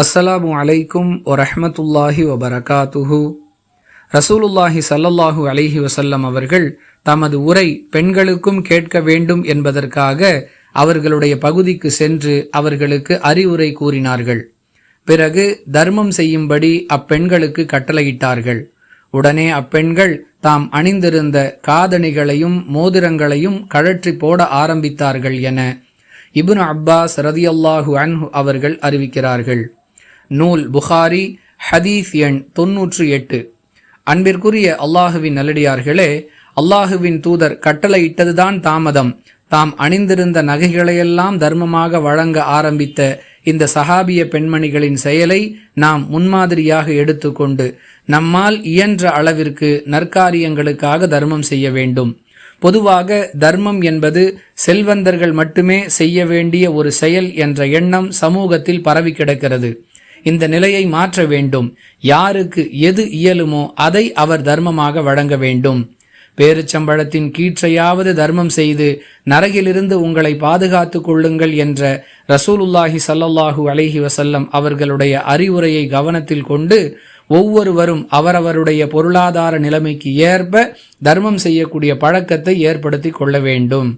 அஸ்ஸலாமு அலைக்கும் வரஹ்மத்துல்லாஹி வபரகாத்துஹு. ரசூலுல்லாஹி ஸல்லல்லாஹு அலைஹி வஸல்லம் அவர்கள் தமது உரை பெண்களுக்கும் கேட்க வேண்டும் என்பதற்காக அவர்களுடைய பகுதிக்கு சென்று அவர்களுக்கு அறிவுரை கூறினார்கள். பிறகு தர்மம் செய்யும்படி அப்பெண்களுக்கு கட்டளையிட்டார்கள். உடனே அப்பெண்கள் தாம் அணிந்திருந்த காதணிகளையும் மோதிரங்களையும் கழற்றி போட ஆரம்பித்தார்கள் என இப்னு அப்பாஸ் ரதியல்லாஹு அன்ஹு அவர்கள் அறிவிக்கிறார்கள். நூல் புகாரி, ஹதீஸ் எண் 98. அன்பிற்குரிய அல்லாஹுவின் நல்லடியார்களே, அல்லாஹுவின் தூதர் கட்டளையிட்டதுதான் தாமதம். தாம் அணிந்திருந்த நகைகளையெல்லாம் தர்மமாக வழங்க ஆரம்பித்த இந்த சஹாபிய பெண்மணிகளின் செயலை நாம் முன்மாதிரியாக எடுத்துக்கொண்டு நம்மால் இயன்ற அளவிற்கு நற்காரியங்களுக்காக தர்மம் செய்ய வேண்டும். பொதுவாக தர்மம் என்பது செல்வந்தர்கள் மட்டுமே செய்ய வேண்டிய ஒரு செயல் என்ற எண்ணம் சமூகத்தில் பரவி கிடக்கிறது. இந்த நிலையை மாற்ற வேண்டும். யாருக்கு எது இயலுமோ அதை அவர் தர்மமாக வழங்க வேண்டும். பேரிச்சம்பழத்தின் கீற்றையாவது தர்மம் செய்து நரகிலிருந்து உங்களை பாதுகாத்து கொள்ளுங்கள் என்ற ரசூலுல்லாஹி ஸல்லல்லாஹு அலைஹி வஸல்லம் அவர்களுடைய அறிவுரையை கவனத்தில் கொண்டு ஒவ்வொருவரும் அவரவருடைய பொருளாதார நிலைமைக்கு ஏற்ப தர்மம் செய்யக்கூடிய பழக்கத்தை ஏற்படுத்தி கொள்ள வேண்டும்.